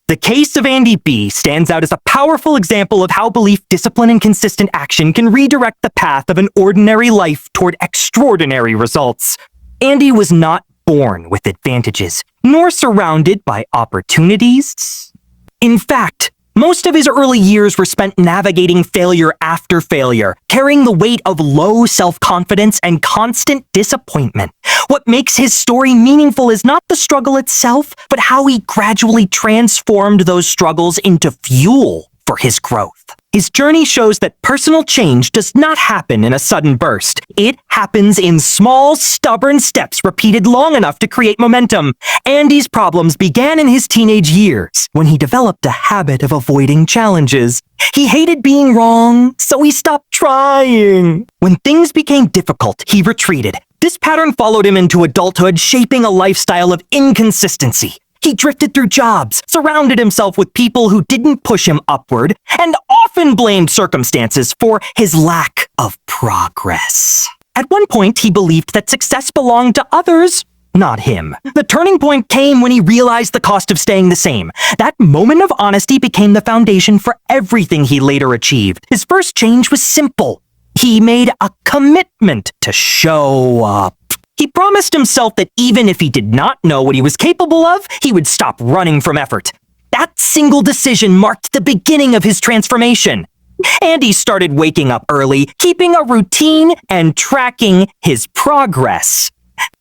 The case of Andy B. stands out as a powerful example of how belief, discipline, and consistent action can redirect the path of an ordinary life toward extraordinary results. Andy was not born with advantages, nor surrounded by opportunities. In fact, most of his early years were spent navigating failure after failure, carrying the weight of low self-confidence and constant disappointment. What makes his story meaningful is not the struggle itself, but how he gradually transformed those struggles into fuel for his growth. His journey shows that personal change does not happen in a sudden burst. It happens in small, stubborn steps repeated long enough to create momentum. Andy's problems began in his teenage years, when he developed a habit of avoiding challenges. He hated being wrong, so he stopped trying. When things became difficult, he retreated. This pattern followed him into adulthood, shaping a lifestyle of inconsistency. He drifted through jobs, surrounded himself with people who didn't push him upward, and often blamed circumstances for his lack of progress. At one point, he believed that success belonged to others, not him. The turning point came when he realized the cost of staying the same. That moment of honesty became the foundation for everything he later achieved. His first change was simple. He made a commitment to show up. He promised himself that even if he did not know what he was capable of, he would stop running from effort. That single decision marked the beginning of his transformation. Andy started waking up early, keeping a routine, and tracking his progress.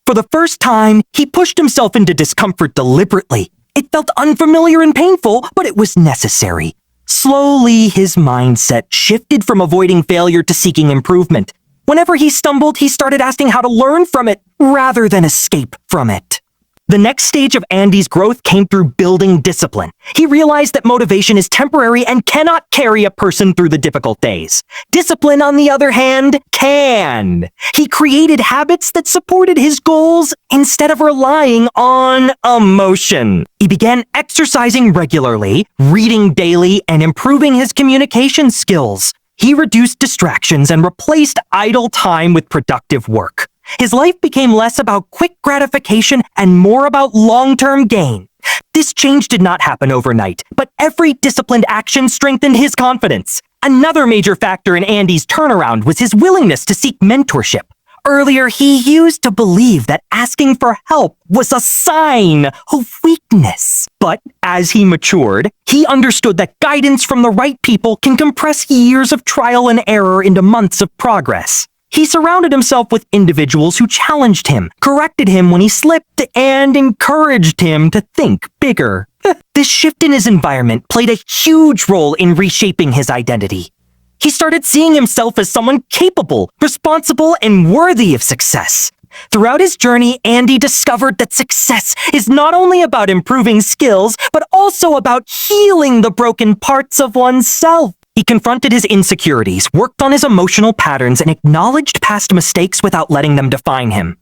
For the first time, he pushed himself into discomfort deliberately. It felt unfamiliar and painful, but it was necessary. Slowly, his mindset shifted from avoiding failure to seeking improvement. Whenever he stumbled, he started asking how to learn from it rather than escape from it. The next stage of Andy's growth came through building discipline. He realized that motivation is temporary and cannot carry a person through the difficult days. Discipline, on the other hand, can. He created habits that supported his goals instead of relying on emotion. He began exercising regularly, reading daily, and improving his communication skills. He reduced distractions and replaced idle time with productive work. His life became less about quick gratification and more about long-term gain. This change did not happen overnight, but every disciplined action strengthened his confidence. Another major factor in Andy's turnaround was his willingness to seek mentorship. Earlier, he used to believe that asking for help was a sign of weakness. But as he matured, he understood that guidance from the right people can compress years of trial and error into months of progress. He surrounded himself with individuals who challenged him, corrected him when he slipped, and encouraged him to think bigger. This shift in his environment played a huge role in reshaping his identity. He started seeing himself as someone capable, responsible, and worthy of success. Throughout his journey, Andy discovered that success is not only about improving skills, but also about healing the broken parts of oneself. He confronted his insecurities, worked on his emotional patterns, and acknowledged past mistakes without letting them define him.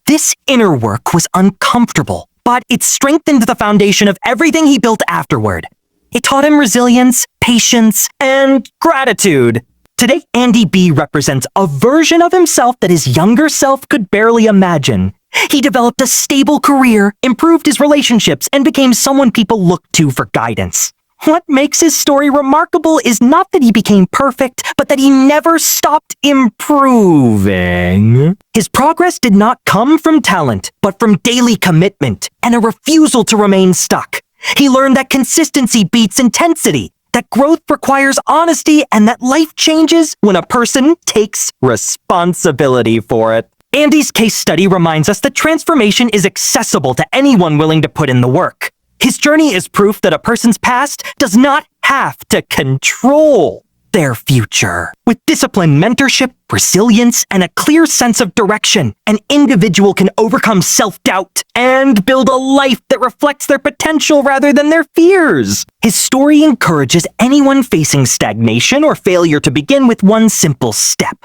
This inner work was uncomfortable, but it strengthened the foundation of everything he built afterward. It taught him resilience, patience, and gratitude. Today, Andy B. represents a version of himself that his younger self could barely imagine. He developed a stable career, improved his relationships, and became someone people looked to for guidance. What makes his story remarkable is not that he became perfect, but that he never stopped improving. His progress did not come from talent, but from daily commitment and a refusal to remain stuck. He learned that consistency beats intensity, that growth requires honesty, and that life changes when a person takes responsibility for it. Andy's case study reminds us that transformation is accessible to anyone willing to put in the work. His journey is proof that a person's past does not have to control their future. With discipline, mentorship, resilience, and a clear sense of direction, an individual can overcome self-doubt and build a life that reflects their potential rather than their fears. His story encourages anyone facing stagnation or failure to begin with one simple step.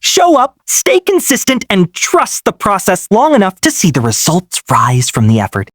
Show up, stay consistent, and trust the process long enough to see the results rise from the effort.